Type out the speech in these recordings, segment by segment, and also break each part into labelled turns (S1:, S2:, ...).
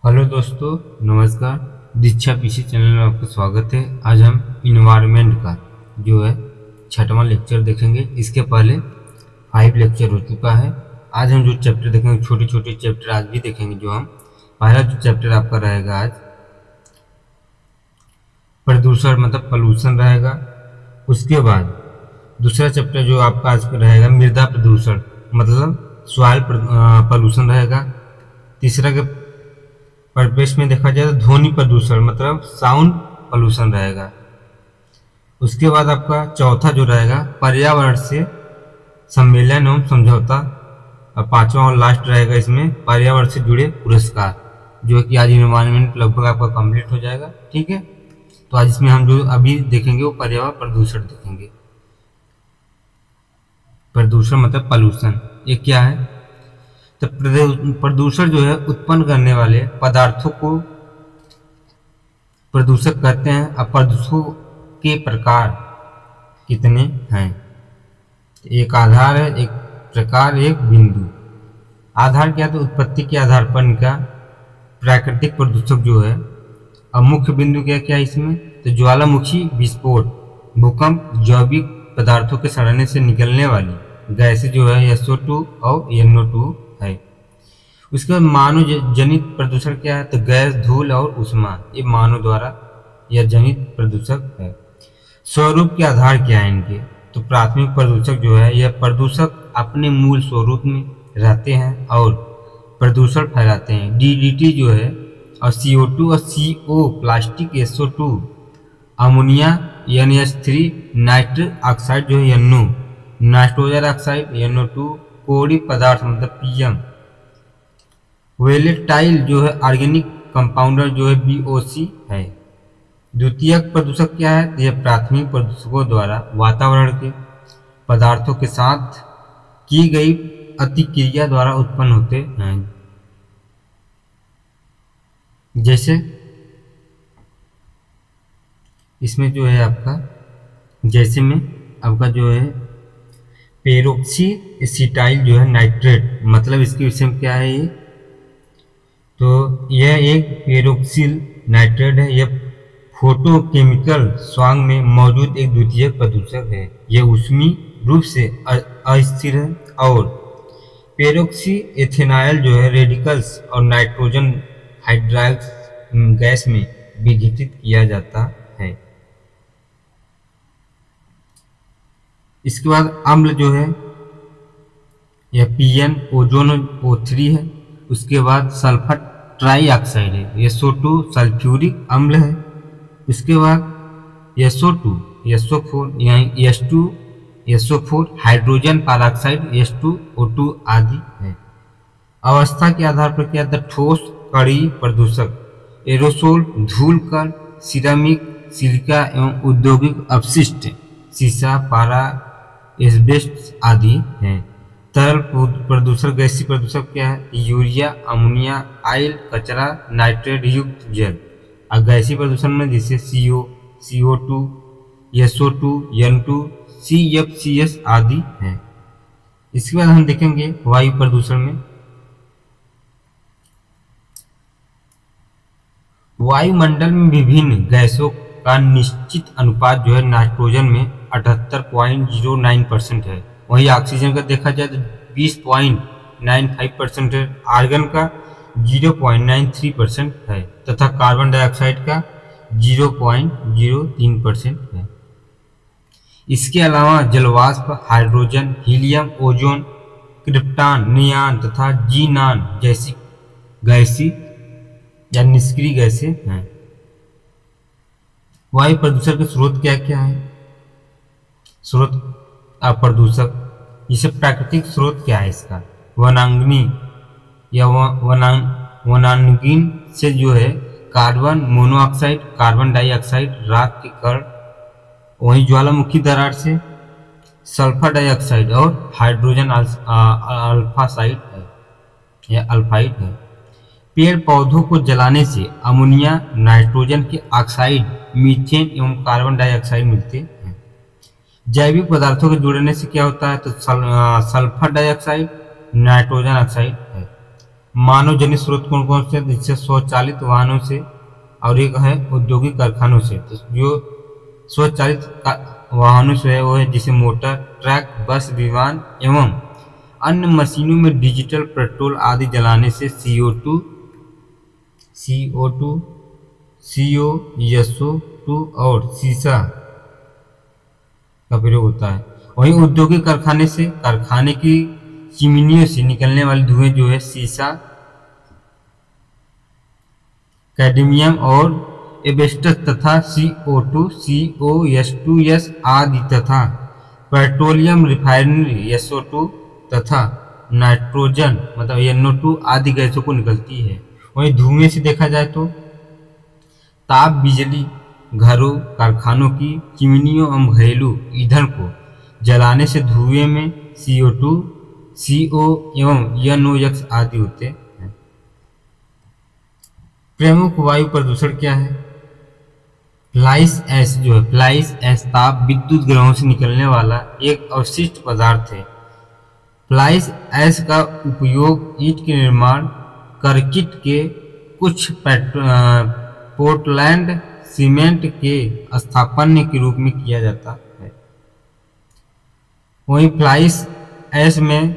S1: Hello दोस्तों, नमस्कार। दीक्षा PC channel में आपका स्वागत है। आज हम इन्वायरमेंट का जो है छठवां लेक्चर देखेंगे। इसके पहले 5 लेक्चर हो चुका है। आज हम जो चैप्टर देखेंगे, छोटे छोटे चैप्टर आज भी देखेंगे। जो हम पहला जो चैप्टर आपका रहेगा आज प्रदूषण मतलब पॉल्यूशन रहेगा। उसके बाद दूसरा चैप्टर जो आपका आज का रहेगा मृदा प्रदूषण मतलब सॉइल पॉल्यूशन रहेगा। तीसरा के परिवेश में देखा जाए तो ध्वनि प्रदूषण मतलब साउंड पोल्यूशन रहेगा। उसके बाद आपका चौथा जो रहेगा पर्यावरण से सम्मेलन एवं समझौता, और पांचवा और लास्ट रहेगा इसमें पर्यावरण से जुड़े पुरस्कार, जो कि आज इन्वायरमेंट लगभग आपका कंप्लीट हो जाएगा। ठीक है, तो आज इसमें हम जो अभी देखेंगे वो पर्यावरण प्रदूषण देखेंगे। प्रदूषण मतलब पॉल्यूशन, ये क्या है? तो प्रदूषण जो है उत्पन्न करने वाले पदार्थों को प्रदूषक कहते हैं। अब प्रदूषकों के प्रकार कितने हैं? एक आधार है, एक प्रकार, एक बिंदु। आधार क्या? तो उत्पत्ति के आधार पर इनका प्राकृतिक प्रदूषक जो है। अब मुख्य बिंदु क्या क्या है इसमें? तो ज्वालामुखी विस्फोट, भूकंप, जैविक पदार्थों के सड़ने से निकलने वाली गैसें जो है SO2 और NO2 है। उसके बाद मानव जनित प्रदूषण क्या है? तो गैस, धूल और ऊष्मा, ये मानव द्वारा यह जनित प्रदूषक है। स्वरूप के आधार क्या है इनके? तो प्राथमिक प्रदूषक जो है यह प्रदूषक अपने मूल स्वरूप में रहते हैं और प्रदूषण फैलाते हैं। DDT जो है और CO2 और CO plastic, SO2 ammonia, NH3 nitric oxide जो है NO, नाइट्रोजन ऑक्साइड NO2, कोड़ी पदार्थ मतलब PM, वेलेटाइल जो है ऑर्गेनिक कंपाउंडर जो है BOC है। द्वितीयक प्रदूषक क्या है? तो यह प्राथमिक प्रदूषकों द्वारा वातावरण के पदार्थों के साथ की गई अतिक्रिया द्वारा उत्पन्न होते हैं। जैसे इसमें जो है आपका, जैसे में आपका जो है पेरोक्सी एसिटाइल जो है नाइट्रेट, मतलब इसके विषय में क्या है ये? तो यह एक पेरोक्सिल नाइट्रेट है। यह फोटोकेमिकल स्वांग में मौजूद एक द्वितीयक प्रदूषक है। यह ऊष्मीय रूप से अस्थिर है और पेरोक्सी एथेनाइल जो है रेडिकल्स और नाइट्रोजन हाइड्राइड गैस में विघटित किया जाता है। इसके बाद अम्ल जो है यह PN ओजोन O3 है। उसके बाद सल्फर ट्राईऑक्साइड है, SO2 सल्फ्यूरिक अम्ल है। उसके बाद SO2 SO4 यानी H2 SO4 hydrogen peroxide H2O2 आदि है। अवस्था के आधार पर क्या था? ठोस, कड़ी प्रदूषक, एरोसोल, धूल कण, सिरामिक, सिलिका एवं औद्योगिक अपशिष्ट, सीसा, पारा, एस्बेस्टस आदि हैं। तरल प्रदूषक, गैसीय प्रदूषक क्या है? यूरिया, अमोनिया, ऑयल, कचरा, नाइट्रेट युक्त जल। और गैसीय प्रदूषण में जैसे CO, CO2, SO2, N2, CFCS आदि हैं। इसके बाद हम देखेंगे वायु प्रदूषण में। वायुमंडल में विभिन्न गैसों का निश्चित अनुपात जो है नाइट्रोजन में 78.09% है। वहीं ऑक्सीजन का देखा जाए तो 20.95% है, आर्गन का 0.93% है तथा कार्बन डाइऑक्साइड का 0.03% है। इसके अलावा जलवाष्प, हाइड्रोजन, हीलियम, ओजोन, क्रिप्टॉन, नियान तथा जीनान जैसी गैसीय या निष्क्रिय गैसें हैं। वायु प्रदूषण के स्रोत क्या क्या है? स्रोत प्रदूषक, जिसे प्राकृतिक स्रोत क्या है इसका? वनाग्नि या वनाग्नि से जो है कार्बन मोनोऑक्साइड, कार्बन डाइऑक्साइड, राख के कण। वहीं ज्वालामुखी दरार से सल्फर डाइऑक्साइड और हाइड्रोजन अल्फासाइड है या अल्फाइड है। पेड़ पौधों को जलाने से अमोनिया, नाइट्रोजन के ऑक्साइड, मीथेन एवं कार्बन डाइऑक्साइड मिलते हैं। जैविक पदार्थों के जुड़ने से क्या होता है? तो सल्फर डाइऑक्साइड, नाइट्रोजन ऑक्साइड है। मानव जनित स्रोत कौन कौन से, जिससे स्वचालित वाहनों से और एक है औद्योगिक कारखानों से। तो जो स्वचालित वाहनों से है वो है जैसे मोटर, ट्रक, बस, विमान एवं अन्य मशीनों में डिजिटल पेट्रोल आदि जलाने से CO2, SO2 और सीसा का प्रयोग होता है। वहीं औद्योगिक कारखाने से कारखाने की चिमनियों से निकलने वाले धुएं जो है सीसा, कैडमियम और एस्बेस्टस तथा CO2, COS2S आदि तथा पेट्रोलियम रिफाइनरी SO2 तथा नाइट्रोजन मतलब NO2 आदि गैसों को निकलती है। वहीं धुएं से देखा जाए तो ताप बिजली, घरों, कारखानों की चिमनियों एवं घरेलू ईंधन को जलाने से धुएं में CO2, CO एवं NOx आदि होते हैं। प्रमुख वायु प्रदूषण क्या है? फ्लाइस ऐश जो है, फ्लाइस ऐश ताप विद्युत ग्रहों से निकलने वाला एक अवशिष्ट पदार्थ है। फ्लाइस ऐश का उपयोग ईंट के निर्माण, कंक्रीट के कुछ पोर्टलैंड सीमेंट के स्थापन्य के रूप में किया जाता है। वहीं फ्लाइस ऐश में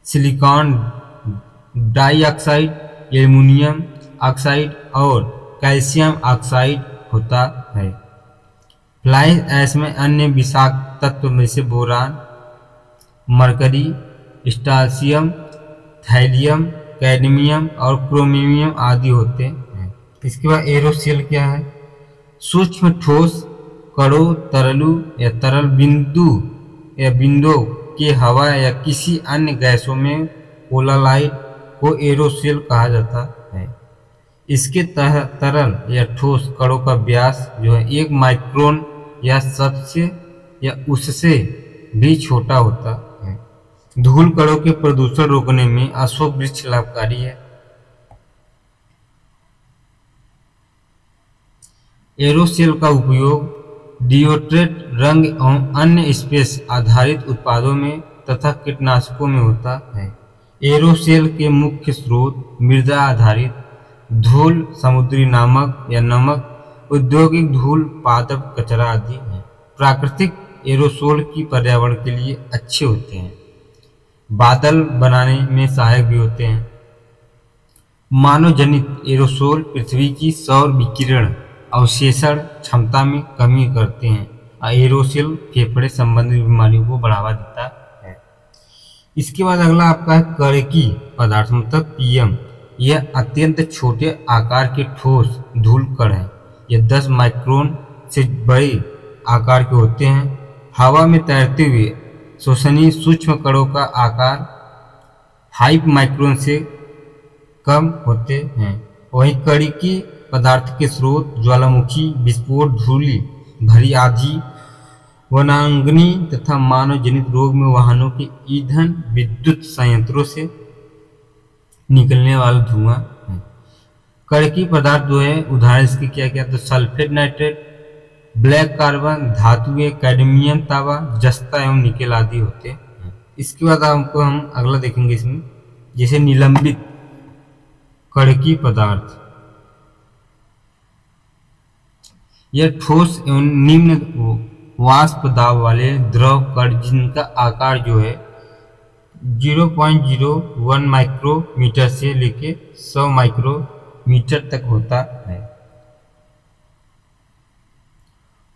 S1: सिलिकॉन डाइऑक्साइड, एल्युमिनियम ऑक्साइड और कैल्शियम ऑक्साइड होता है। फ्लाइस ऐश में अन्य विषाक्त तत्व में से boron, mercury, strontium, thallium, cadmium और क्रोमियम आदि होते हैं। इसके बाद एरोसोल क्या है? सूक्ष्म ठोस कणों, तरलु या तरल बिंदु के हवा या किसी अन्य गैसों में कोलाइड को एरोसोल कहा जाता है। इसके तरल या ठोस कणों का व्यास जो है 1 माइक्रोन या सबसे या उससे भी छोटा होता है। धूल कणों के प्रदूषण रोकने में अशोक वृक्ष लाभकारी है। एरोसोल का उपयोग डिओड्रेंट, रंग एवं अन्य स्पेस आधारित उत्पादों में तथा कीटनाशकों में होता है। एरोसोल के मुख्य स्रोत मृदा आधारित धूल, समुद्री नमक या नमक, औद्योगिक धूल, पादप कचरा आदि हैं। प्राकृतिक एरोसोल की पर्यावरण के लिए अच्छे होते हैं, बादल बनाने में सहायक भी होते हैं। मानव जनित एरोसोल पृथ्वी की सौर विकिरण अवशोषण क्षमता में कमी करते हैं। एरोसोल फेफड़े संबंधी बीमारियों को बढ़ावा देता है। इसके बाद अगला आपका है कणकीय पदार्थ मतलब PM। यह अत्यंत छोटे आकार के ठोस धूल कण हैं। यह 10 माइक्रोन से बड़े आकार के होते हैं। हवा में तैरते हुए श्वसनीय सूक्ष्म कणों का आकार 5 माइक्रोन से कम होते हैं। वहीं कणकीय पदार्थ के स्रोत ज्वालामुखी, विस्फोट, धूलि भरी आंधी, वनाग्नि तथा मानव जनित रोग में वाहनों के ईंधन, विद्युत संयंत्रों से निकलने वाला धुआं है। कणकीय पदार्थ जो है उदाहरण इसके क्या क्या, तो सल्फेट नाइट्रेट, ब्लैक कार्बन, धातुएं, कैडमियम, तांबा, जस्ता एवं निकेल आदि होते हैं। इसके बाद हमको हम अगला देखेंगे इसमें जैसे निलंबित कणकीय पदार्थ। यह ठोस एवं निम्न वाष्प दाब वाले द्रव कण जिनका आकार जो है 0.01 माइक्रोमीटर से लेके 100 माइक्रोमीटर तक होता है।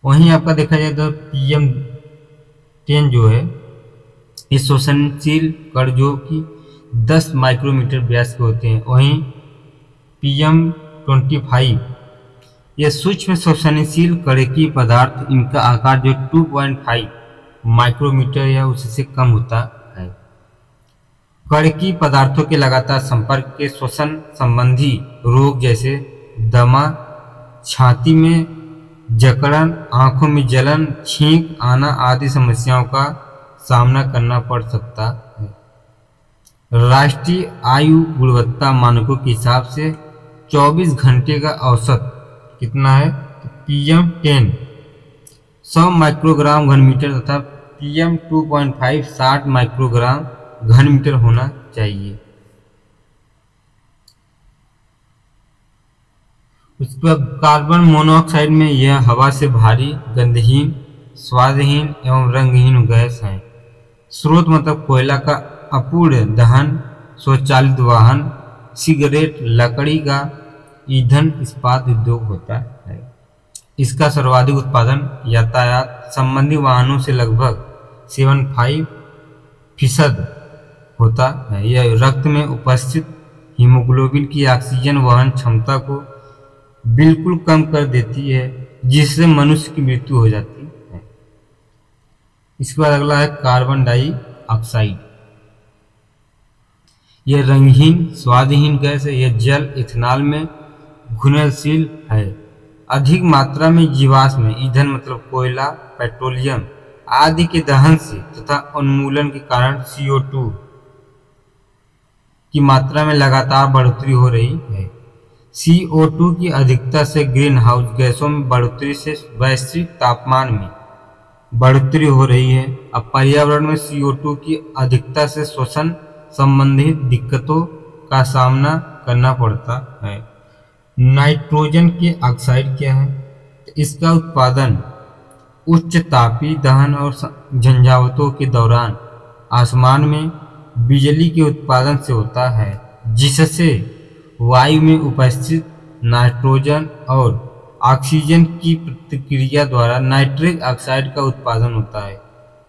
S1: वहीं आपका देखा जाए तो PM10 जो है ये श्वसनशील कण जो कि 10 माइक्रोमीटर व्यास के होते हैं। वहीं PM25 यह सूक्ष्म श्वसनशील कणकीय पदार्थ, इनका आकार जो 2.5 माइक्रोमीटर या उससे कम होता है। कणकीय पदार्थों के लगातार संपर्क के श्वसन संबंधी रोग जैसे दमा, छाती में जकड़न, आंखों में जलन, छींक आना आदि समस्याओं का सामना करना पड़ सकता है। राष्ट्रीय आयु गुणवत्ता मानकों के हिसाब से 24 घंटे का औसत कितना है, तो PM10 100 माइक्रोग्राम घन मीटर तथा PM2.5 60 माइक्रोग्राम घन मीटर होना चाहिए। उसके बाद कार्बन मोनोऑक्साइड में यह हवा से भारी, गंधहीन, स्वादहीन एवं रंगहीन गैस है। स्रोत मतलब कोयला का अपूर्ण दहन, स्वचालित वाहन, सिगरेट, लकड़ी का ईंधन, इस्पात उद्योग होता है। इसका सर्वाधिक उत्पादन यातायात संबंधी वाहनों से लगभग 75% होता है। यह रक्त में उपस्थित हीमोग्लोबिन की ऑक्सीजन वहन क्षमता को बिल्कुल कम कर देती है, जिससे मनुष्य की मृत्यु हो जाती है। इसके बाद अगला है कार्बन डाइऑक्साइड। यह रंगहीन, स्वादहीन गैस है। यह जल, इथेनॉल में घुलनशील है। अधिक मात्रा में जीवाश्म ईंधन मतलब कोयला, पेट्रोलियम आदि के दहन से तथा उन्मूलन के कारण CO2 की मात्रा में लगातार बढ़ोतरी हो रही है। CO2 की अधिकता से ग्रीन हाउस गैसों में बढ़ोतरी से वैश्विक तापमान में बढ़ोतरी हो रही है। अब पर्यावरण में CO2 की अधिकता से श्वसन संबंधी दिक्कतों का सामना करना पड़ता है। नाइट्रोजन के ऑक्साइड क्या है? तो इसका उत्पादन उच्च तापीय दहन और झंझावातों के दौरान आसमान में बिजली के उत्पादन से होता है, जिससे वायु में उपस्थित नाइट्रोजन और ऑक्सीजन की प्रतिक्रिया द्वारा नाइट्रिक ऑक्साइड का उत्पादन होता है।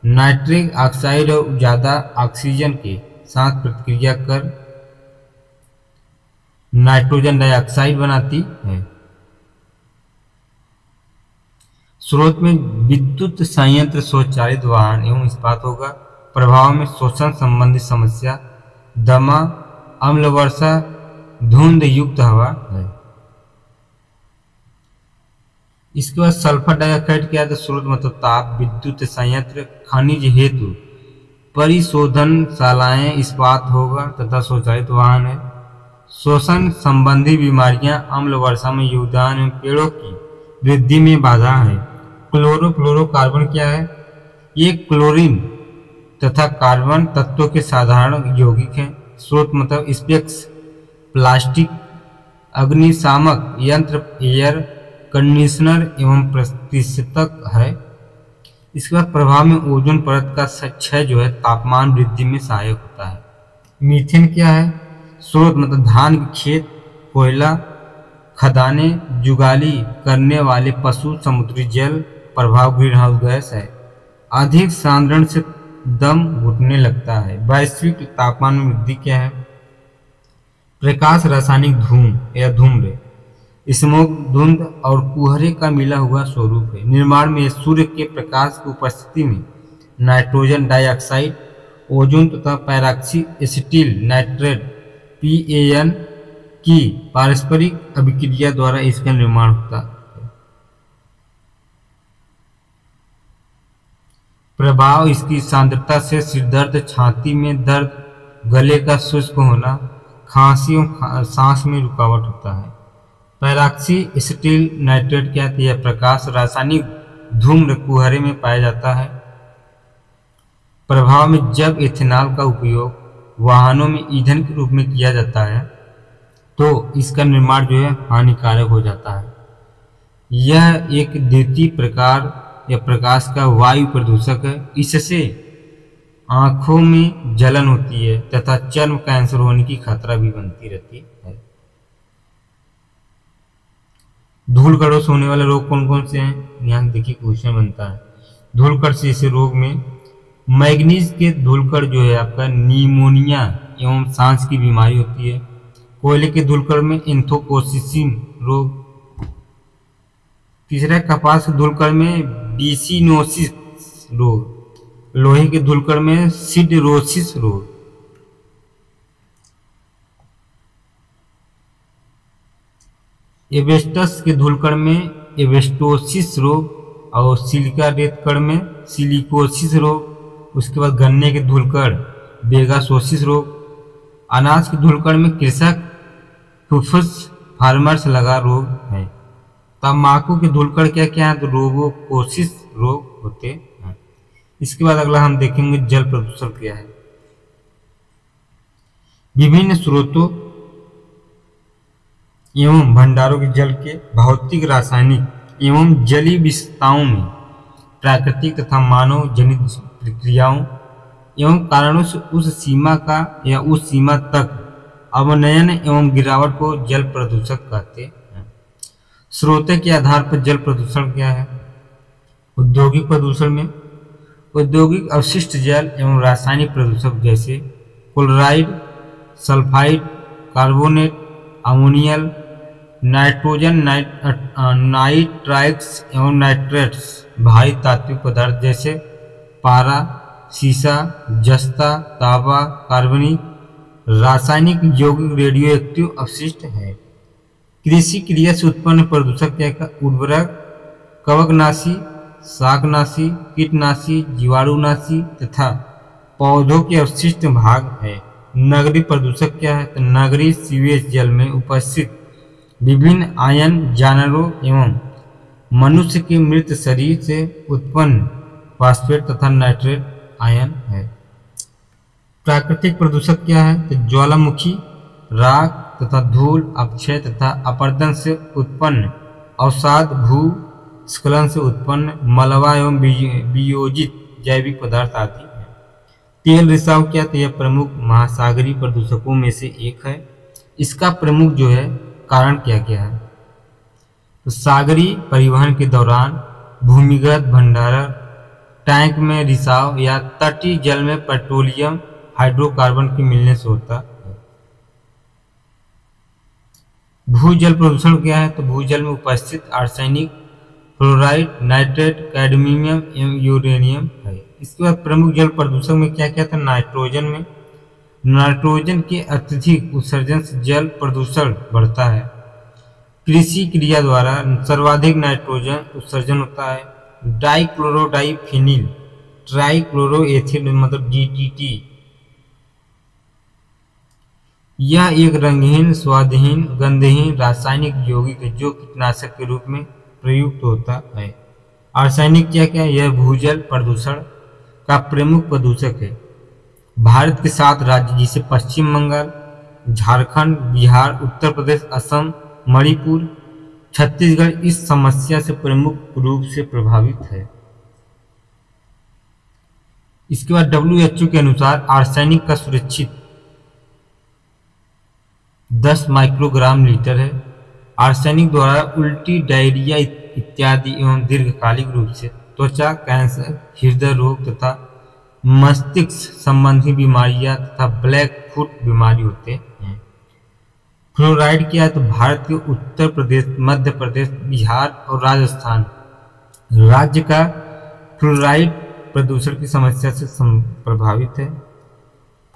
S1: नाइट्रिक ऑक्साइड और ज़्यादा ऑक्सीजन के साथ प्रतिक्रिया कर नाइट्रोजन डाइऑक्साइड बनाती है। स्रोत में विद्युत संयंत्र, स्वचालित वाहन एवं इस्पात होगा। प्रभाव में श्वसन संबंधी समस्या, दमा, अम्ल वर्षा, धुंध युक्त हवा है। इसके बाद सल्फर डाइऑक्साइड क्या है? तो स्रोत मतलब ताप, विद्युत संयंत्र, खनिज हेतु परिशोधनशालाएं, इस्पात होगा तथा स्वचालित वाहन है। श्वसन संबंधी बीमारियां, अम्ल वर्षा में योगदान एवं पेड़ों की वृद्धि में बाधा है। क्लोरोफ्लोरोकार्बन क्या है? ये क्लोरीन तथा कार्बन तत्वों के साधारण यौगिक हैं। स्रोत मतलब स्पेक्स, प्लास्टिक, अग्निशामक यंत्र, एयर कंडीशनर एवं प्रतिष्ठितक है। इसके बाद प्रभाव में ओजोन परत का क्षय जो है तापमान वृद्धि में सहायक होता है। मीथेन क्या है? स्रोत मतलब धान के खेत, कोयला, खदानें, जुगाली करने वाले पशु, समुद्री जल, प्रभाव ग्रीन हाउस गैस है। अधिक सांद्रण से दम घुटने लगता है। वैश्विक तापमान में वृद्धि क्या है? प्रकाश, रासायनिक धूम या धूम्र, स्मोक, धुंध और कुहरे का मिला हुआ स्वरूप है। निर्माण में सूर्य के प्रकाश की उपस्थिति में नाइट्रोजन डाइऑक्साइड, ओजोन तथा पैराक्सी एसिटिल नाइट्रेट PAN की पारस्परिक अभिक्रिया द्वारा इसका निर्माण होता है। प्रभाव इसकी सांद्रता से सिरदर्द, छाती में दर्द, गले का शुष्क होना, खांसी और सांस में रुकावट होता है। पैराक्सी एसिटिल नाइट्रेट क्या है? यह प्रकाश, रासायनिक धूम्र, कुहरे में पाया जाता है। प्रभाव में जब इथेनॉल का उपयोग वाहनों में ईंधन के रूप में किया जाता है तो इसका निर्माण जो है हानिकारक हो जाता है। यह एक द्वितीय प्रकार या प्रकाश का वायु प्रदूषक है। इससे आंखों में जलन होती है तथा चर्म कैंसर होने की खतरा भी बनती रहती है। धूलकणों से होने वाले रोग कौन कौन से हैं? यहाँ देखिए क्वेश्चन बनता है। धूलकण से इसे रोग में मैग्नीज के धूलकण जो है आपका निमोनिया एवं सांस की बीमारी होती है। कोयले के धूलकण में एंथ्रोपोसिस रोग। तीसरा कपास के धूलकण में बिसिनोसिस रोग। लोहे के धूलकण में सिडरोसिस रोग। एवेस्टस के धूलकण में एवेस्टोसिस रोग और सिलिका रेत कण में सिलिकोसिस रोग। उसके बाद गन्ने के धूलकण बेगासोसिस रोग। अनाज के धूलकण में कृषक फुफ्फुस फार्मर्स लगा रोग है। तंबाकू के धूलकण क्या क्या है? तो रोबोकोसिस रोग होते हैं। इसके बाद अगला हम देखेंगे जल प्रदूषण क्या है। विभिन्न स्रोतों एवं भंडारों के जल के भौतिक, रासायनिक एवं जलीय विशेषताओं में प्राकृतिक तथा मानव जनित प्रक्रियाओं एवं कारणों से उस सीमा का या उस सीमा तक अवनयन एवं गिरावट को जल प्रदूषण कहते हैं। स्रोत के आधार पर जल प्रदूषण क्या है? औद्योगिक प्रदूषण में औद्योगिक अवशिष्ट जल एवं रासायनिक प्रदूषक जैसे chloride, sulphide, carbonate, ammonial, nitrogen, nitrites एवं नाइट्रेट्स, भारी तात्विक पदार्थ जैसे पारा, सीसा, जस्ता, तांबा, कार्बनिक, रासायनिक, यौगिक, रेडियो एक्टिव अवशिष्ट है। कृषि क्रिया से उत्पन्न प्रदूषक क्या है? उर्वरक, कवकनाशी, शाकनाशी, कीटनाशी, जीवाणुनाशी तथा पौधों के अवशिष्ट भाग है। नगरीय प्रदूषक क्या है? तो नगरीय सीवेज जल में उपस्थित विभिन्न आयन जानवरों एवं मनुष्य के मृत शरीर से उत्पन्न फास्फेट तथा नाइट्रेट आयन है। प्राकृतिक प्रदूषक क्या है? तो ज्वालामुखी, राख तथा धूल, अपक्षय तथा अपरदन से उत्पन्न अवसाद, भूस्खलन से उत्पन्न मलबा एवं वियोजित जैविक पदार्थ आदि है। तेल रिसाव क्या? तो यह प्रमुख महासागरीय प्रदूषकों में से एक है। इसका प्रमुख जो है कारण क्या क्या है? तो सागरीय परिवहन के दौरान भूमिगत भंडारण, टैंक में रिसाव या तटीय जल में पेट्रोलियम हाइड्रोकार्बन के मिलने से होता है। भूजल प्रदूषण क्या है? तो भूजल में उपस्थित आर्सेनिक, फ्लोराइड, नाइट्रेट, कैडमियम एवं यूरेनियम है। इसके बाद प्रमुख जल प्रदूषण में क्या क्या था? नाइट्रोजन में नाइट्रोजन के अत्यधिक उत्सर्जन से जल प्रदूषण बढ़ता है। कृषि क्रिया द्वारा सर्वाधिक नाइट्रोजन उत्सर्जन होता है। डाइक्लोरोडाइफेनिल ट्राइक्लोरोएथिल मतलब DDT, यह एक रंगहीन, स्वादहीन, गंधहीन रासायनिक यौगिक है जो कीटनाशक के रूप में प्रयुक्त होता है। आर्सेनिक क्या क्या? यह भूजल प्रदूषण का प्रमुख प्रदूषक है। भारत के 7 राज्य जिसे पश्चिम बंगाल, झारखंड, बिहार, उत्तर प्रदेश, असम, मणिपुर, छत्तीसगढ़ इस समस्या से प्रमुख रूप से प्रभावित है। इसके बाद WHO के अनुसार आर्सेनिक का सुरक्षित 10 माइक्रोग्राम लीटर है। आर्सेनिक द्वारा उल्टी, डायरिया इत्यादि एवं दीर्घकालिक रूप से त्वचा कैंसर, हृदय रोग तथा मस्तिष्क संबंधी बीमारियां तथा ब्लैक फुट बीमारी होते हैं। फ्लोराइड क्या है? तो भारत के उत्तर प्रदेश, मध्य प्रदेश, बिहार और राजस्थान राज्य का फ्लोराइड प्रदूषण की समस्या से प्रभावित है।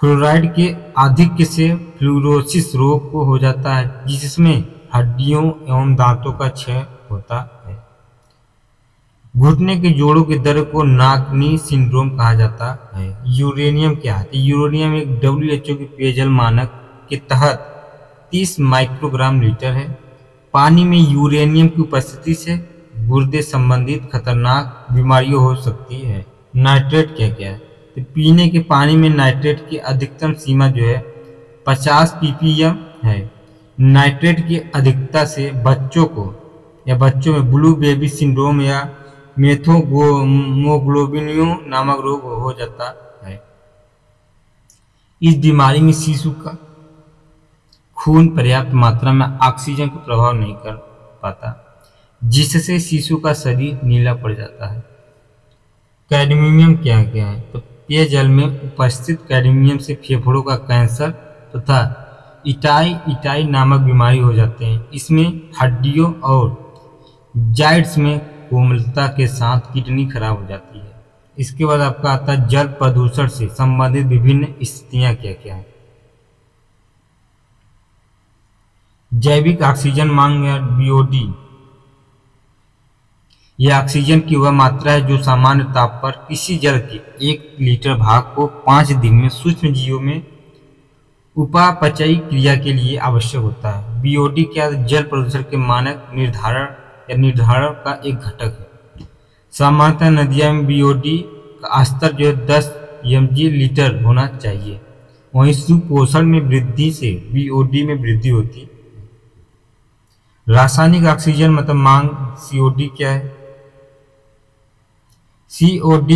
S1: फ्लोराइड के आधिक्य से फ्लोरोसिस रोग को हो जाता है जिसमें हड्डियों एवं दांतों का क्षय होता है। घुटने के जोड़ों के दर्द को नाक-नी सिंड्रोम कहा जाता है। यूरेनियम क्या है? यूरेनियम एक WHO के पेयजल मानक के तहत 30 माइक्रोग्राम लीटर है। पानी में यूरेनियम की उपस्थिति से गुर्दे संबंधित खतरनाक बीमारियां हो सकती है। नाइट्रेट क्या क्या है? तो पीने के पानी में नाइट्रेट की अधिकतम सीमा जो है 50 ppm है। नाइट्रेट की अधिकता से बच्चों में ब्लू बेबी सिंड्रोम या मेथोमोग्लोबिनियो नामक रोग हो जाता है। इस बीमारी में शिशु का खून पर्याप्त मात्रा में ऑक्सीजन को प्रभाव नहीं कर पाता जिससे शिशु का शरीर नीला पड़ जाता है। कैडमियम क्या क्या है? तो पेयजल में उपस्थित कैडमियम से फेफड़ों का कैंसर तथा इटाई नामक बीमारी हो जाते हैं। इसमें हड्डियों और जाइड्स में कोमलता के साथ किडनी खराब हो जाती है। इसके बाद आपका आता है जल प्रदूषण से संबंधित विभिन्न स्थितियां क्या क्या है। जैविक ऑक्सीजन मांग या BOD, यह ऑक्सीजन की वह मात्रा है जो सामान्य ताप पर किसी जल के 1 लीटर भाग को 5 दिन में सूक्ष्म जीवों में उपापचयी क्रिया के लिए आवश्यक होता है। BOD क्या जल प्रदूषण के मानक निर्धारण का एक घटक है। सामान्यतः नदियों में BOD का स्तर जो है 10 mg लीटर होना चाहिए। वहीं सुपोषण में वृद्धि से BOD में वृद्धि होती है। रासायनिक ऑक्सीजन मतलब मांग COD क्या है? COD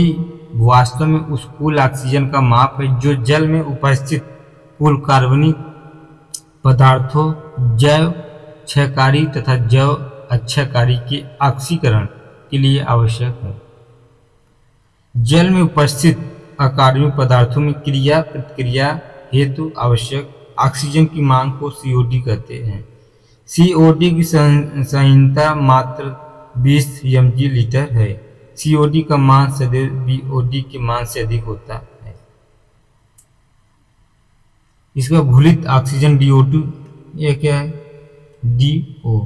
S1: वास्तव में उस कुल ऑक्सीजन का माप है जो जल में उपस्थित कुल कार्बनिक पदार्थों, जैव क्षयकारी तथा जैव अक्षयकारी के ऑक्सीकरण के लिए आवश्यक है। जल में उपस्थित अकार्बनिक पदार्थों में क्रिया प्रतिक्रिया हेतु आवश्यक ऑक्सीजन की मांग को COD कहते हैं। COD की संहीता मात्र 20 mg/लीटर है। COD का मान सदैव BOD के मान से अधिक होता है। इसका घुलित ऑक्सीजन DO2 ये क्या है? DO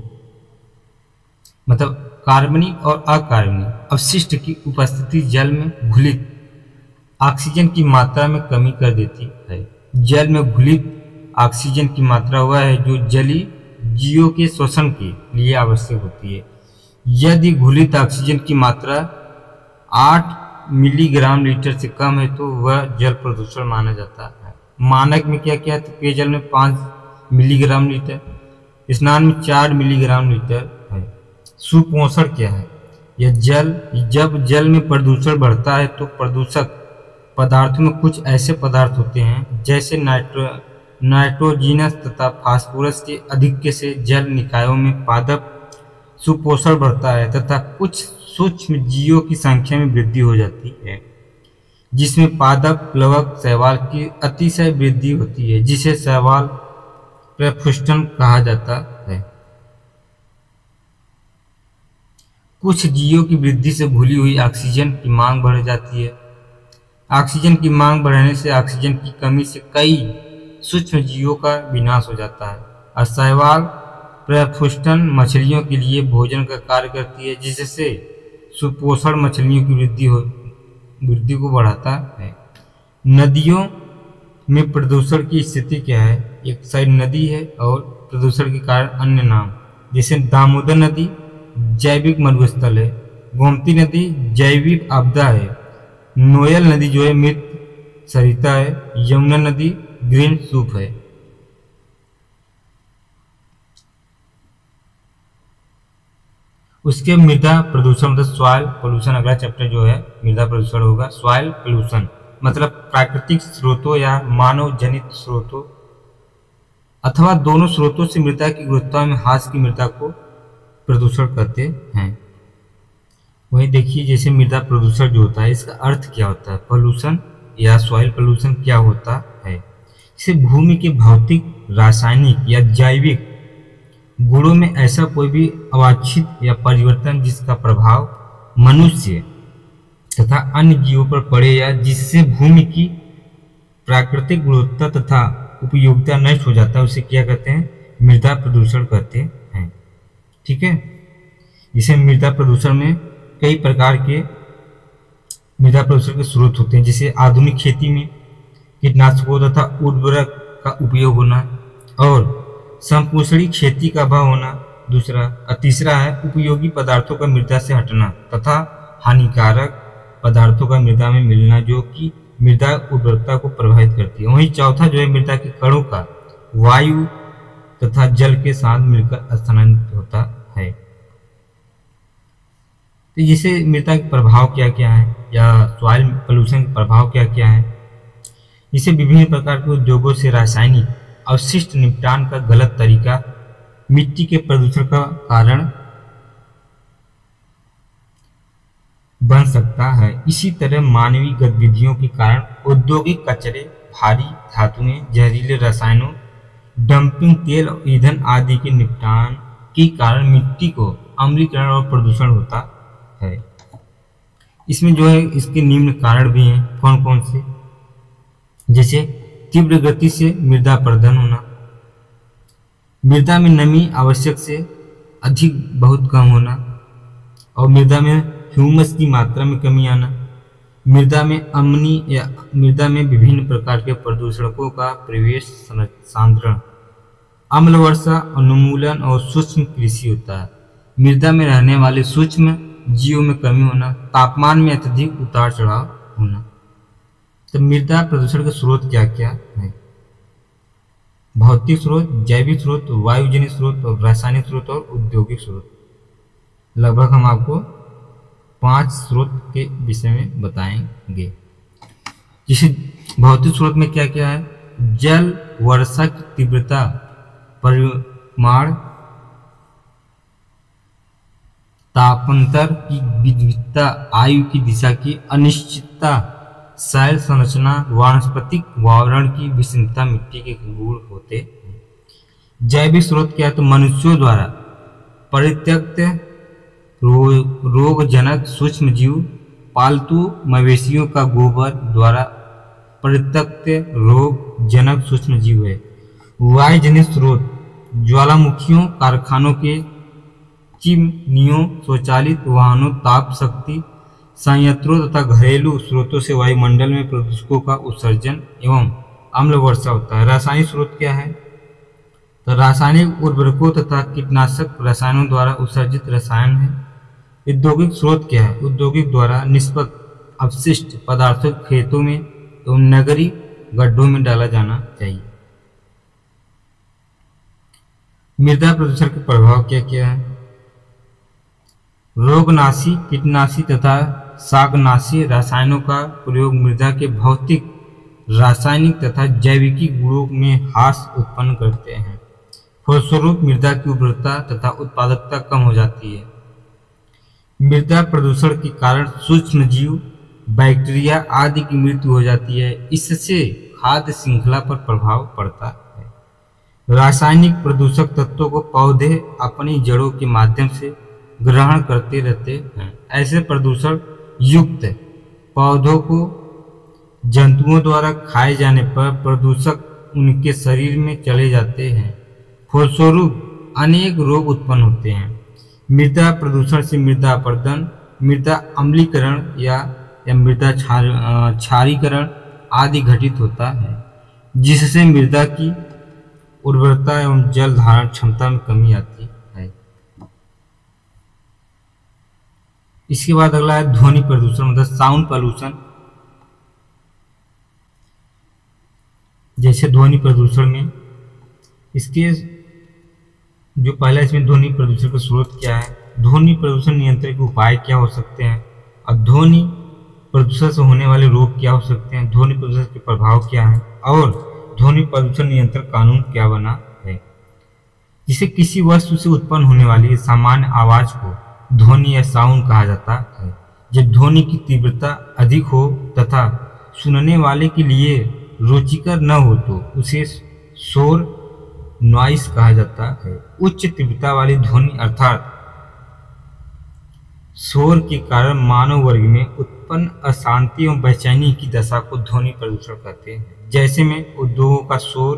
S1: मतलब कार्बनिक और अकार्बनिक अवशिष्ट की उपस्थिति जल में घुलित ऑक्सीजन की मात्रा में कमी कर देती है। जल में घुलित ऑक्सीजन की मात्रा वह है जो जलीय जीवों के श्वसन के लिए आवश्यक होती है। यदि घुलित ऑक्सीजन की मात्रा 8 मिलीग्राम/लीटर से कम है तो वह जल प्रदूषण माना जाता है। मानक में क्या क्या है? तो पेयजल में 5 मिलीग्राम/लीटर, स्नान में 4 मिलीग्राम/लीटर है। सुपोषण क्या है? जब जल में प्रदूषण बढ़ता है तो प्रदूषक पदार्थों में कुछ ऐसे पदार्थ होते हैं जैसे नाइट्रोजनस तथा फास्फोरस के अधिक्य से जल निकायों में पादप सुपोषण बढ़ता है तथा कुछ सूक्ष्म जीवों की संख्या में वृद्धि हो जाती है, जिसमें पादप, प्लवक, शैवाल की अतिशय वृद्धि होती है, जिसे शैवाल प्रफुष्टन कहा जाता है। कुछ जीवों की वृद्धि से घुली हुई ऑक्सीजन की मांग बढ़ जाती है। ऑक्सीजन की मांग बढ़ने से ऑक्सीजन की कमी से कई सूक्ष्म जीवों का विनाश हो जाता है। और शैवाल प्रफुष्टन मछलियों के लिए भोजन का कार्य करती है, जिससे सुपोषण मछलियों की वृद्धि को बढ़ाता है। नदियों में प्रदूषण की स्थिति क्या है? एक साइड नदी है और प्रदूषण के कारण अन्य नाम, जैसे दामोदर नदी जैविक मरुस्थल है, गोमती नदी जैविक आपदा है, नोयल नदी जो है मृत सरिता है, यमुना नदी ग्रीन सूप है। उसके मृदा प्रदूषण मतलब सॉइल पोल्यूशन, अगला चैप्टर जो है मृदा प्रदूषण होगा। सॉइल पोल्यूशन मतलब प्राकृतिक स्रोतों या मानव जनित स्रोतों अथवा दोनों स्रोतों से मृदा की गुणवत्ता में ह्रास की मृदा को प्रदूषण कहते हैं। वही देखिए जैसे मृदा प्रदूषण जो होता है इसका अर्थ क्या होता है? पोल्यूशन या सॉइल पोल्यूशन क्या होता है? इसे भूमि के भौतिक, रासायनिक या जैविक गुणों में ऐसा कोई भी अवांछित या परिवर्तन जिसका प्रभाव मनुष्य तथा अन्य जीवों पर पड़े या जिससे भूमि की प्राकृतिक गुणवत्ता तथा उपयोगिता नष्ट हो जाता है, उसे क्या कहते हैं? मृदा प्रदूषण कहते हैं। ठीक है, इसे मृदा प्रदूषण में कई प्रकार के मृदा प्रदूषण के स्रोत होते हैं, जैसे आधुनिक खेती में कीटनाशकों तथा उर्वरक का उपयोग होना और संपोषणी खेती का अभाव होना दूसरा। और तीसरा है उपयोगी पदार्थों का मृदा से हटना तथा हानिकारक पदार्थों का मृदा में मिलना जो कि मृदा उर्वरकता को प्रभावित करती है। वहीं चौथा जो है मृदा के कणों का वायु तथा जल के साथ मिलकर स्थानांतरित होता है। तो जैसे मृदा के प्रभाव क्या क्या है या सॉइल पोल्यूशन के प्रभाव क्या क्या है? इसे विभिन्न प्रकार के उद्योगों से रासायनिक अवशिष्ट निपटान का गलत तरीका मिट्टी के प्रदूषण का कारण बन सकता है। इसी तरह मानवीय गतिविधियों के कारण औद्योगिक कचरे, भारी धातुएं, जहरीले रसायनों, डंपिंग तेल और ईंधन आदि के निपटान के कारण मिट्टी को अम्लीकरण और प्रदूषण होता है। इसमें जो है इसके निम्न कारण भी हैं। कौन कौन से? जैसे तीव्र गति से मृदा अपरदन होना, मृदा में नमी आवश्यक से अधिक बहुत कम होना और मृदा में ह्यूमस की मात्रा में कमी आना, मृदा में अम्लीय या मृदा में विभिन्न प्रकार के प्रदूषकों का प्रवेश सांद्रण, अम्ल वर्षा, उन्मूलन और सूक्ष्म कृषि होता है। मृदा में रहने वाले सूक्ष्म जीवों में कमी होना, तापमान में अत्यधिक उतार चढ़ाव होना। तो मृदा प्रदूषण के स्रोत क्या क्या है? भौतिक स्रोत, जैविक स्रोत, वायुजनित स्रोत और रासायनिक स्रोत और औद्योगिक स्रोत। लगभग हम आपको 5 स्रोत के विषय में बताएंगे। जैसे भौतिक स्रोत में क्या क्या है? जल, वर्षा की तीव्रता, परिमाण, तापांतर की विविधता, आयु की दिशा की अनिश्चितता, शैल संरचना, वानस्पतिक वातावरण की विषमता, मिट्टी के गुण होते हैं। जैविक स्रोत क्या है? तो मनुष्यों द्वारा परित्यक्त रोगजनक सूक्ष्म जीव, पालतू मवेशियों का गोबर द्वारा परित्यक्त रोगजनक सूक्ष्म जीव है। वायुजनित स्रोत ज्वालामुखियों, कारखानों के चिमनियों, स्वचालित वाहनों, ताप शक्ति संयंत्रों तथा घरेलू स्रोतों से वायुमंडल में प्रदूषकों का उत्सर्जन एवं अम्ल वर्षा होता है। रासायनिक स्रोत क्या है? तो रासायनिक उर्वरकों तथा कीटनाशक रसायनों द्वारा उत्सर्जित रसायन है। औद्योगिक स्रोत क्या है? औद्योगिक द्वारा निष्पत्त अपशिष्ट पदार्थों खेतों में एवं नगरीय गड्ढों में डाला जाना चाहिए। मृदा प्रदूषण के प्रभाव क्या क्या है? रोगनाशी, कीटनाशी तथा शाकनाशी रसायनों का प्रयोग मृदा के भौतिक, रासायनिक तथा जैविकी गुणों में ह्रास उत्पन्न करते हैं। फलस्वरूप मृदा की उर्वरता तथा उत्पादकता कम हो जाती है। मृदा प्रदूषण के कारण सूक्ष्म जीव, बैक्टीरिया आदि की मृत्यु हो जाती है। इससे खाद्य श्रृंखला पर प्रभाव पड़ता है। रासायनिक प्रदूषक तत्वों को पौधे अपनी जड़ों के माध्यम से ग्रहण करते रहते हैं। ऐसे प्रदूषण युक्त पौधों को जंतुओं द्वारा खाए जाने पर प्रदूषक उनके शरीर में चले जाते हैं। फलस्वरूप अनेक रोग उत्पन्न होते हैं। मृदा प्रदूषण से मृदा अपरदन, मृदा अम्लीकरण या मृदा क्षारीकरण आदि घटित होता है, जिससे मृदा की उर्वरता एवं जल धारण क्षमता में कमी आती है। इसके बाद अगला है ध्वनि प्रदूषण, मतलब साउंड पॉल्यूशन। जैसे ध्वनि प्रदूषण में इसके जो पहला इसमें ध्वनि प्रदूषण का स्रोत क्या है, ध्वनि प्रदूषण नियंत्रण के उपाय क्या हो सकते हैं, और ध्वनि प्रदूषण से होने वाले रोग क्या हो सकते हैं, ध्वनि प्रदूषण के प्रभाव क्या है, और ध्वनि प्रदूषण नियंत्रण कानून क्या बना है। जिसे किसी वस्तु से उत्पन्न होने वाली सामान्य आवाज को ध्वनि या साउंड कहा जाता है। जब ध्वनि की तीव्रता अधिक हो तथा सुनने वाले के लिए रुचिकर न हो तो उसे शोर, नॉइस कहा जाता है। उच्च तीव्रता वाली ध्वनि अर्थात शोर के कारण मानव वर्ग में उत्पन्न अशांति एवं बेचैनी की दशा को ध्वनि प्रदूषण कहते हैं। जैसे में उद्योगों का शोर,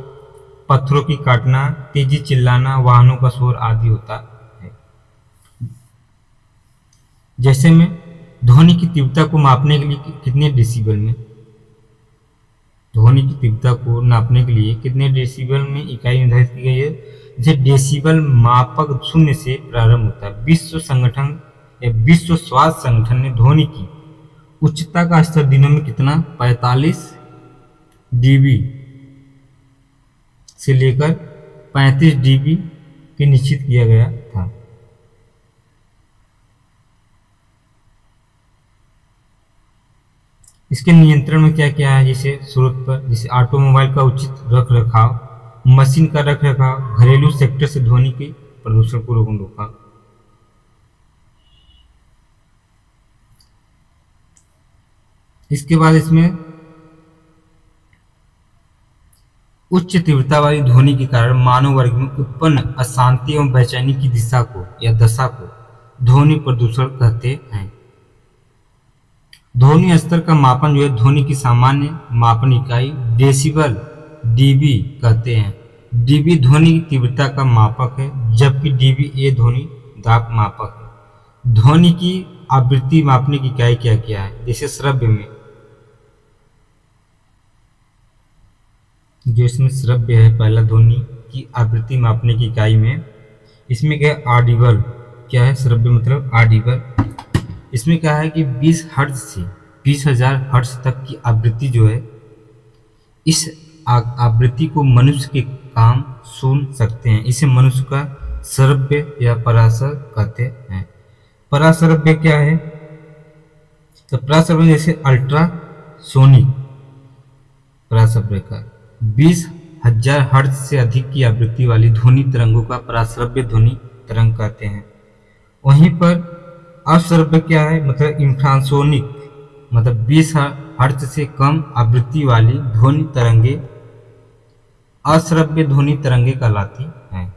S1: पत्थरों की काटना, तेजी चिल्लाना, वाहनों का शोर आदि होता है। जैसे में ध्वनि की तीव्रता को मापने के लिए कितने डेसिबल में, ध्वनि की तीव्रता को नापने के लिए कितने डेसिबल में इकाई निर्धारित की गई है। जैसे डेसिबल मापक 0 से प्रारंभ होता है। विश्व संगठन या विश्व स्वास्थ्य संगठन ने ध्वनि की उच्चता का स्तर दिनों में कितना 45 डीबी से लेकर 35 डीबी के निश्चित किया गया था। इसके नियंत्रण में क्या क्या है, जैसे स्रोत पर, जैसे ऑटोमोबाइल का उचित रख रखाव, मशीन का रख रखाव, घरेलू सेक्टर से ध्वनि के प्रदूषण को रोका। इसके बाद इसमें उच्च तीव्रता वाली ध्वनि के कारण मानव वर्ग में उत्पन्न अशांति एवं बेचैनी की दिशा को या दशा को ध्वनि प्रदूषण कहते हैं। ध्वनि स्तर का मापन जो है ध्वनि की सामान्य मापन इकाई डेसिबल डीबी कहते हैं। डीबी ध्वनि की तीव्रता का मापक है, जबकि डीबी ए ध्वनि दाब मापक है। ध्वनि की आवृत्ति मापने की इकाई क्या क्या है, जैसे श्रव्य में, जो इसमें श्रव्य है पहला, ध्वनि की आवृत्ति मापने की इकाई में इसमें क्या है ऑडिबल, क्या है श्रव्य मतलब ऑडिबल। इसमें क्या है कि 20 हर्ट्ज से 20,000 हर्ट्ज तक की आवृत्ति जो है, इस आवृत्ति को मनुष्य के काम सुन सकते हैं। इसे मनुष्य का श्रव्य या पराश्रय कहते हैं। पराश्रव्य क्या है? तो पराश्रव्य जैसे अल्ट्रासोनिक पराश्रव्य का 20,000 हर्ट्ज से अधिक की आवृत्ति वाली ध्वनि तरंगों का पराश्रव्य ध्वनि तरंग कहते हैं। वहीं पर अश्रव्य क्या है? मतलब इंफ्रासोनिक, मतलब 20 हर्ट्ज से कम आवृत्ति वाली ध्वनि तरंगे अश्रव्य ध्वनि तरंगे कहलाती हैं।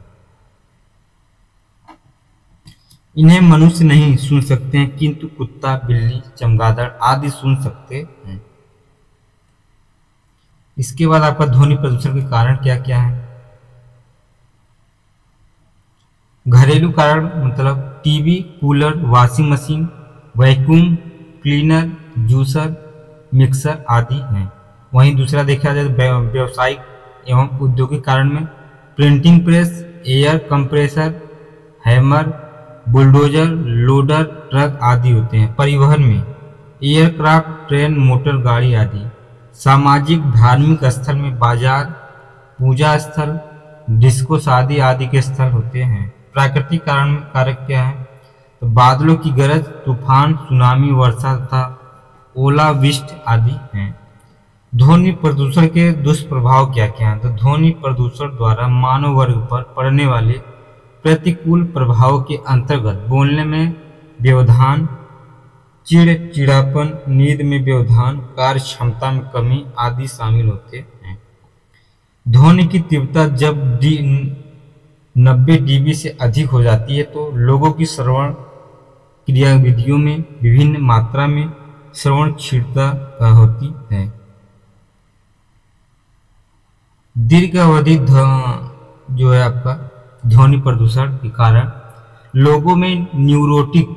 S1: इन्हें मनुष्य नहीं सुन सकते हैं, किंतु कुत्ता, बिल्ली, चमगादड़ आदि सुन सकते हैं। इसके बाद आपका ध्वनि प्रदूषण के कारण क्या क्या है? घरेलू कारण मतलब TV, cooler, washing machine, vacuum cleaner, juicer, mixer आदि हैं। वहीं दूसरा देखा जाए तो व्यावसायिक एवं औद्योगिक कारण में printing press, air compressor, hammer, bulldozer, loader, truck आदि होते हैं। परिवहन में एयरक्राफ्ट, ट्रेन, मोटर गाड़ी आदि। सामाजिक धार्मिक स्थल में बाजार, पूजा स्थल, डिस्को शादी आदि के स्थल होते हैं। प्राकृतिक कारण में कारक क्या है? तो बादलों की गरज, तूफान, सुनामी, वर्षा तथा ओलावृष्टि आदि हैं। ध्वनि प्रदूषण के दुष्प्रभाव क्या क्या हैं? तो ध्वनि प्रदूषण द्वारा मानव वर्ग पर पड़ने वाले प्रतिकूल प्रभावों के अंतर्गत बोलने में व्यवधान, चिड़चिड़ापन, नींद में व्यवधान, कार्य क्षमता में कमी आदि शामिल होते हैं। ध्वनि की तीव्रता जब 90 dB से अधिक हो जाती है तो लोगों की श्रवण क्रियाविधियों में विभिन्न मात्रा में श्रवण क्षीणता होती है। दीर्घ अवधि जो है आपका ध्वनि प्रदूषण के कारण लोगों में न्यूरोटिक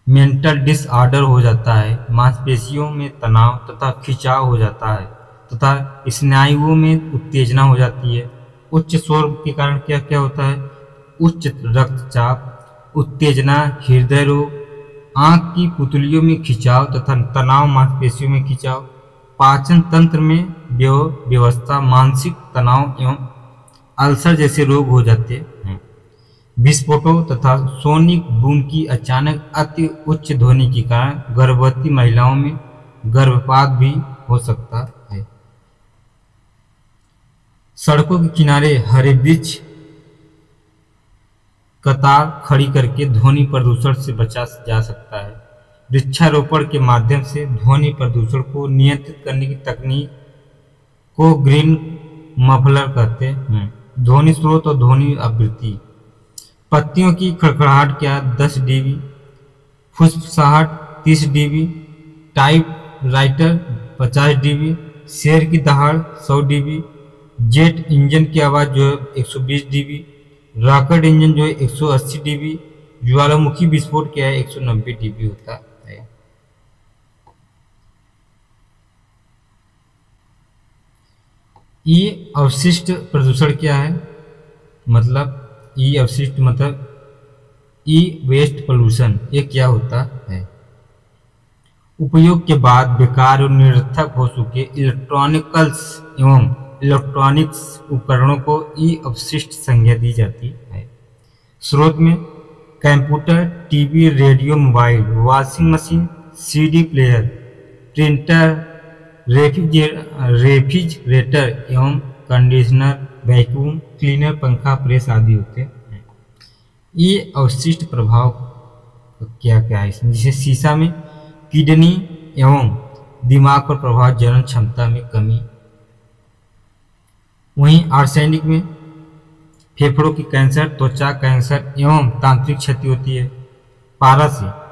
S1: मेंटल डिसऑर्डर हो जाता है, मांसपेशियों में तनाव तथा खिंचाव हो जाता है तथा स्नायुओं में उत्तेजना हो जाती है। उच्च शोर के कारण क्या क्या होता है? उच्च रक्तचाप, उत्तेजना, हृदय रोग, आंख की पुतलियों में खिंचाव तथा तनाव, मांसपेशियों में खिंचाव, पाचन तंत्र में व्यवस्था, मानसिक तनाव एवं अल्सर जैसे रोग हो जाते हैं। विस्फोटों तथा सोनिक बूम की अचानक अति उच्च ध्वनि के कारण गर्भवती महिलाओं में गर्भपात भी हो सकता है। सड़कों के किनारे हरे वृक्ष कतार खड़ी करके ध्वनि प्रदूषण से बचा जा सकता है। वृक्षारोपण के माध्यम से ध्वनि प्रदूषण को नियंत्रित करने की तकनीक को ग्रीन मफलर कहते हैं। ध्वनि स्रोत और ध्वनि आवृत्ति। पत्तियों की खड़खड़ाहट क्या 10 dB, फुसफुसाहट 30 dB, टाइपराइटर 50 dB, शेर की दहाड़ 100 dB, जेट इंजन की आवाज़ जो है 120 dB, रॉकेट इंजन जो है 180 dB, ज्वालामुखी विस्फोट क्या है 190 dB होता है। ई अवशिष्ट प्रदूषण क्या है? मतलब ई अवशिष्ट मतलब ई वेस्ट पोल्यूशन। ये क्या होता है? उपयोग के बाद बेकार और निरर्थक हो चुके इलेक्ट्रॉनिकल्स एवं इलेक्ट्रॉनिक्स उपकरणों को ई अवशिष्ट संज्ञा दी जाती है। स्रोत में computer, TV, radio, mobile, washing machine, CD player, printer, refrigerator एवं कंडीशनर, वैक्यूम क्लीनर, पंखा, प्रेस आदि होते हैं। ये अवशिष्ट प्रभाव क्या क्या है इसमें? जैसे शीशा में किडनी एवं दिमाग पर प्रभाव, जनन क्षमता में कमी। वहीं आर्सेनिक में फेफड़ों की कैंसर, त्वचा कैंसर एवं तांत्रिक क्षति होती है। पारा से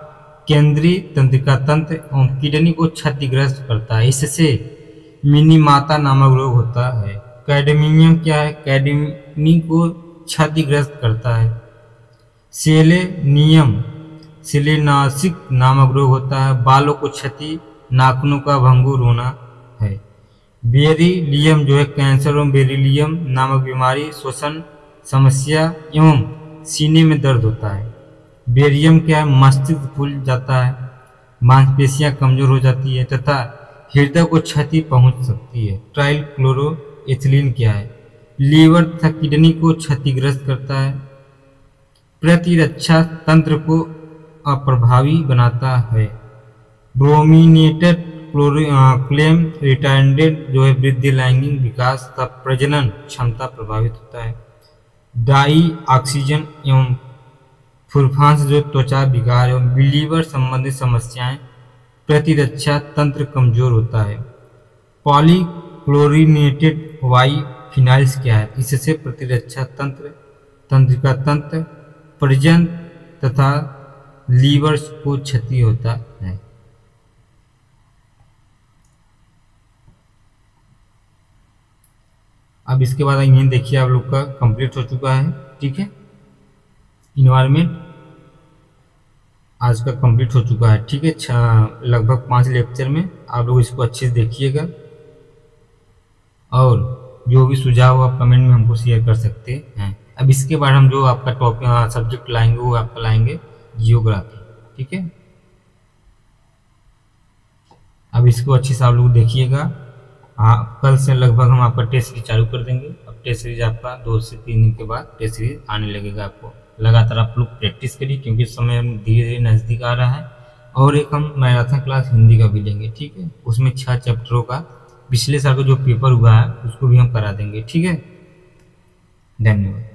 S1: केंद्रीय तंत्रिका तंत्र एवं किडनी को क्षतिग्रस्त करता है, इससे मिनीमाता नामक रोग होता है। कैडमियम क्या है? किडनी को क्षतिग्रस्त करता है। सेलेनियम सेलेनासिक नामक रोग होता है, बालों को क्षति, नाखूनों का भंगुर होना है। बेरिलियम जो है कैंसर एवं बेरिलियम नामक बीमारी, श्वसन समस्या एवं सीने में दर्द होता है। बेरियम क्या है? मस्तिष्क फूल जाता है, मांसपेशियां कमजोर हो जाती है तथा हृदय को क्षति पहुंच सकती है। ट्राइक्लोरो एथिलीन क्या है? लीवर तथा किडनी को क्षतिग्रस्त करता है, प्रतिरक्षा तंत्र को अप्रभावी बनाता है, ब्रोमिनेटेड क्लेम रिटार्डेंट जो है वृद्धि, लैंगिक विकास तथा प्रजनन क्षमता प्रभावित होता है, डाई ऑक्सीजन एवं फुरफांस जो त्वचा विकार एवं लीवर संबंधित समस्याएं, प्रतिरक्षा तंत्र कमजोर होता है, पॉलीक्लोरिनेटेड फिनाइल्स क्या है? इससे प्रतिरक्षा तंत्र, तंत्रिका तंत्र, प्रजनन तथा लीवर को क्षति होता है। अब इसके बाद ये देखिए आप लोग का कंप्लीट हो चुका है। ठीक है, इन्वायरमेंट आज का कंप्लीट हो चुका है। ठीक है, लगभग 5 लेक्चर में आप लोग इसको अच्छे से देखिएगा और जो भी सुझाव आप कमेंट में हमको शेयर कर सकते हैं। अब इसके बाद हम जो आपका टॉपिक सब्जेक्ट लाएंगे वो आपका लाएंगे जियोग्राफी। ठीक है, अब इसको अच्छे से आप लोग देखिएगा। कल से लगभग हम आपका टेस्ट सीरीज चालू कर देंगे। अब टेस्ट सीरीज आपका 2 से 3 दिन के बाद टेस्ट सीरीज आने लगेगा। आपको लगातार आप लोग प्रैक्टिस करिए क्योंकि समय धीरे धीरे नज़दीक आ रहा है। और एक हम मैराथन क्लास हिंदी का भी लेंगे। ठीक है, उसमें 6 चैप्टरों का पिछले साल का जो पेपर हुआ है उसको भी हम करा देंगे। ठीक है, धन्यवाद।